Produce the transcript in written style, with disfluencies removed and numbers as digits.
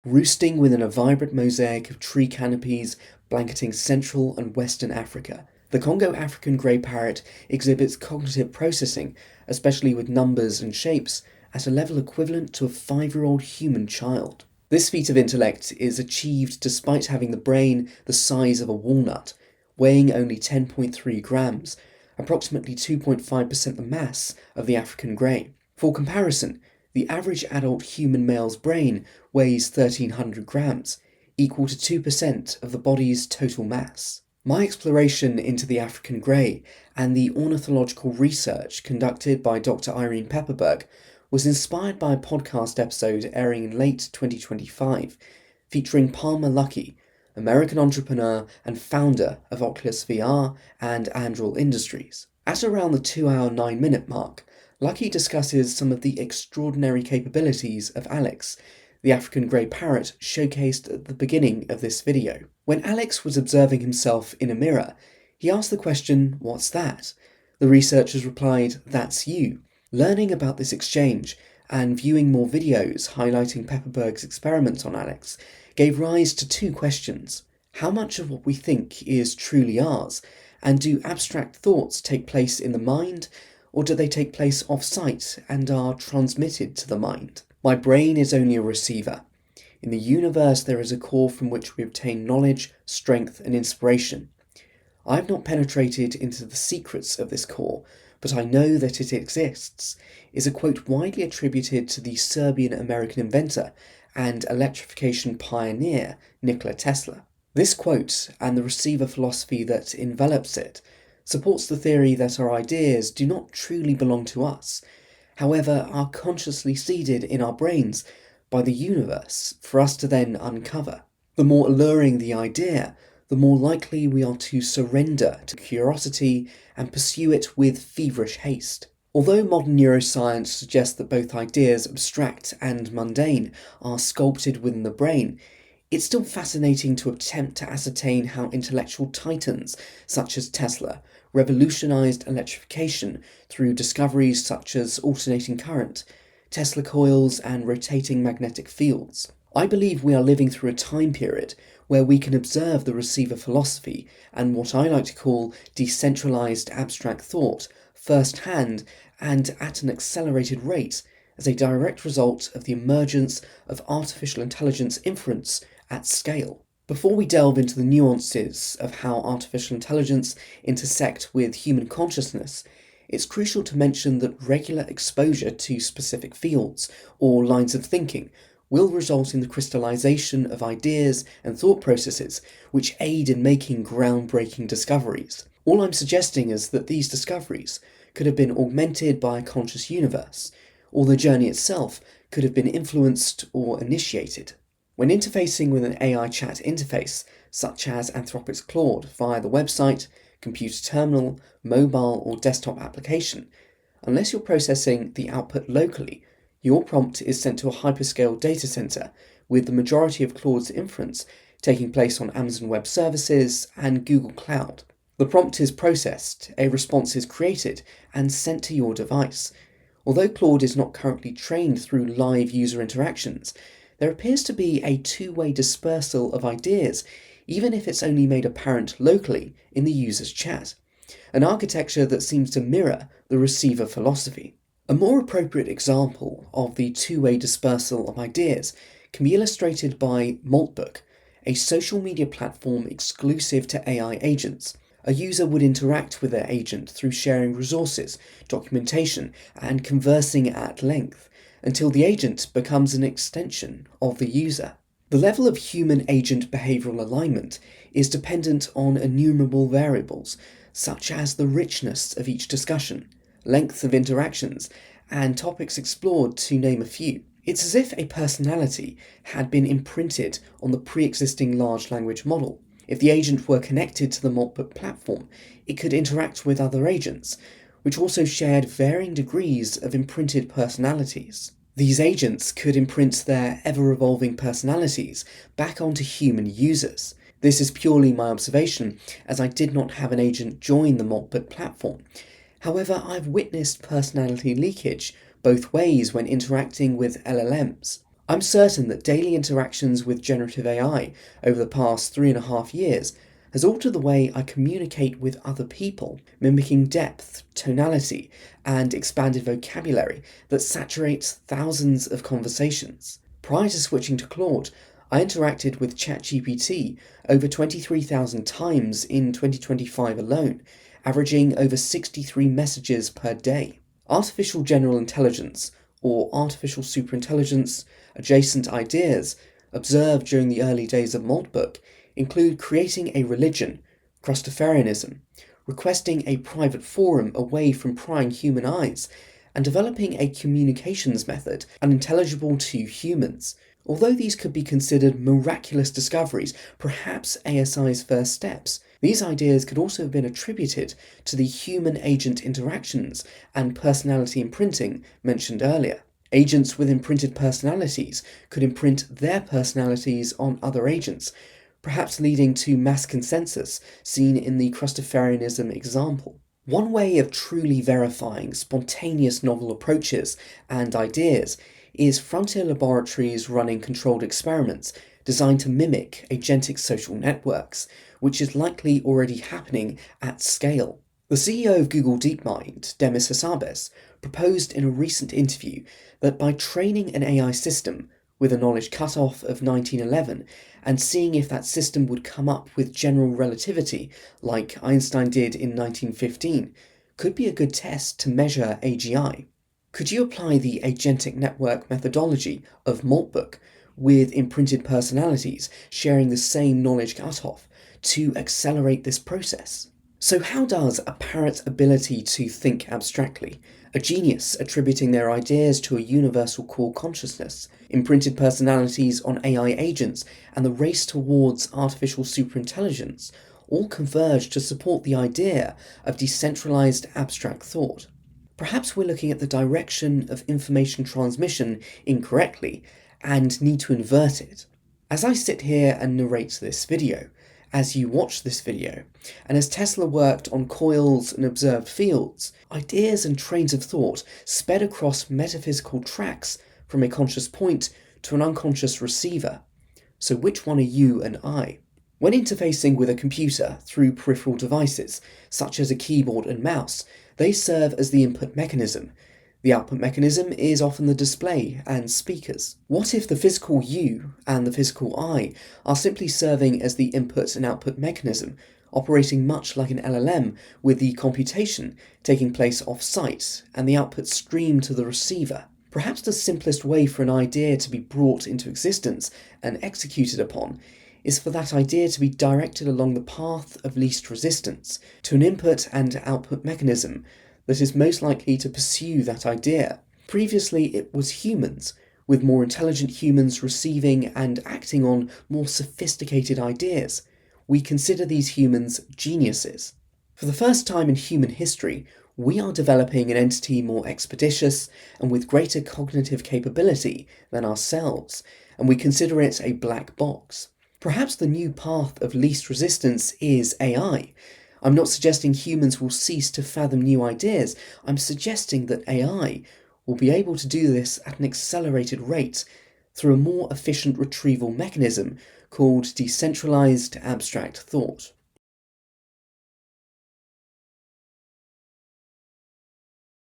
roosting within a vibrant mosaic of tree canopies blanketing Central and Western Africa. The Congo African grey parrot exhibits cognitive processing, especially with numbers and shapes, at a level equivalent to a 5-year-old human child. This feat of intellect is achieved despite having the brain the size of a walnut, weighing only 10.3 grams, approximately 2.5% the mass of the African grey. For comparison, the average adult human male's brain weighs 1,300 grams, equal to 2% of the body's total mass. My exploration into the African grey and the ornithological research conducted by Dr. Irene Pepperberg was inspired by a podcast episode airing in late 2025, featuring Palmer Luckey, American entrepreneur and founder of Oculus VR and Anduril Industries. At around the 2-hour 9-minute mark, Luckey discusses some of the extraordinary capabilities of Alex, the African grey parrot showcased at the beginning of this video. When Alex was observing himself in a mirror, he asked the question, "What's that?" The researchers replied, "That's you." Learning about this exchange and viewing more videos highlighting Pepperberg's experiments on Alex gave rise to two questions. How much of what we think is truly ours, and do abstract thoughts take place in the mind, or do they take place off-site and are transmitted to the mind? My brain is only a receiver. In the universe there is a core from which we obtain knowledge, strength, and inspiration. I have not penetrated into the secrets of this core, but I know that it exists, is a quote widely attributed to the Serbian-American inventor and electrification pioneer Nikola Tesla. This quote, and the receiver philosophy that envelops it, supports the theory that our ideas do not truly belong to us, however are consciously seeded in our brains by the universe for us to then uncover. The more alluring the idea, the more likely we are to surrender to curiosity and pursue it with feverish haste. Although modern neuroscience suggests that both ideas, abstract and mundane, are sculpted within the brain, it's still fascinating to attempt to ascertain how intellectual titans such as Tesla revolutionized electrification through discoveries such as alternating current, Tesla coils, and rotating magnetic fields. I believe we are living through a time period where we can observe the receiver philosophy and what I like to call decentralised abstract thought firsthand and at an accelerated rate as a direct result of the emergence of artificial intelligence inference at scale. Before we delve into the nuances of how artificial intelligence intersect with human consciousness, it's crucial to mention that regular exposure to specific fields or lines of thinking will result in the crystallization of ideas and thought processes which aid in making groundbreaking discoveries. All I'm suggesting is that these discoveries could have been augmented by a conscious universe, or the journey itself could have been influenced or initiated. When interfacing with an AI chat interface, such as Anthropic's Claude via the website, computer terminal, mobile or desktop application, unless you're processing the output locally, your prompt is sent to a hyperscale data center, with the majority of Claude's inference taking place on Amazon Web Services and Google Cloud. The prompt is processed, a response is created, and sent to your device. Although Claude is not currently trained through live user interactions, there appears to be a two-way dispersal of ideas, even if it's only made apparent locally in the user's chat, an architecture that seems to mirror the receiver philosophy. A more appropriate example of the two-way dispersal of ideas can be illustrated by Maltbook, a social media platform exclusive to AI agents. A user would interact with their agent through sharing resources, documentation, and conversing at length, until the agent becomes an extension of the user. The level of human-agent behavioural alignment is dependent on innumerable variables, such as the richness of each discussion, length of interactions, and topics explored, to name a few. It's as if a personality had been imprinted on the pre-existing large language model. If the agent were connected to the Maltbook platform, it could interact with other agents, which also shared varying degrees of imprinted personalities. These agents could imprint their ever-evolving personalities back onto human users. This is purely my observation, as I did not have an agent join the Maltbook platform. However, I've witnessed personality leakage both ways when interacting with LLMs. I'm certain that daily interactions with generative AI over the past 3.5 years has altered the way I communicate with other people, mimicking depth, tonality, and expanded vocabulary that saturates thousands of conversations. Prior to switching to Claude, I interacted with ChatGPT over 23,000 times in 2025 alone, averaging over 63 messages per day. Artificial general intelligence, or artificial superintelligence, adjacent ideas observed during the early days of Maltbook include creating a religion, Christopherianism, requesting a private forum away from prying human eyes, and developing a communications method unintelligible to humans. Although these could be considered miraculous discoveries, perhaps ASI's first steps, these ideas could also have been attributed to the human-agent interactions and personality imprinting mentioned earlier. Agents with imprinted personalities could imprint their personalities on other agents, perhaps leading to mass consensus seen in the Christopherianism example. One way of truly verifying spontaneous novel approaches and ideas is Frontier Laboratories running controlled experiments designed to mimic agentic social networks, which is likely already happening at scale. The CEO of Google DeepMind, Demis Hassabis, proposed in a recent interview that by training an AI system with a knowledge cutoff of 1911 and seeing if that system would come up with general relativity like Einstein did in 1915 could be a good test to measure AGI. Could you apply the agentic network methodology of Maltbook with imprinted personalities sharing the same knowledge cutoff to accelerate this process? So how does a parrot's ability to think abstractly, a genius attributing their ideas to a universal core consciousness, imprinted personalities on AI agents, and the race towards artificial superintelligence all converge to support the idea of decentralized abstract thought? Perhaps we're looking at the direction of information transmission incorrectly and need to invert it. As I sit here and narrate this video, as you watch this video, and as Tesla worked on coils and observed fields, ideas and trains of thought sped across metaphysical tracks from a conscious point to an unconscious receiver. So which one are you and I? When interfacing with a computer through peripheral devices, such as a keyboard and mouse, they serve as the input mechanism. The output mechanism is often the display and speakers. What if the physical you and the physical I are simply serving as the input and output mechanism, operating much like an LLM, with the computation taking place off-site and the output streamed to the receiver? Perhaps the simplest way for an idea to be brought into existence and executed upon is for that idea to be directed along the path of least resistance to an input and output mechanism that is most likely to pursue that idea. Previously, it was humans, with more intelligent humans receiving and acting on more sophisticated ideas. We consider these humans geniuses. For the first time in human history, we are developing an entity more expeditious and with greater cognitive capability than ourselves, and we consider it a black box. Perhaps the new path of least resistance is AI. I'm not suggesting humans will cease to fathom new ideas. I'm suggesting that AI will be able to do this at an accelerated rate through a more efficient retrieval mechanism called Decentralised Abstract Thought.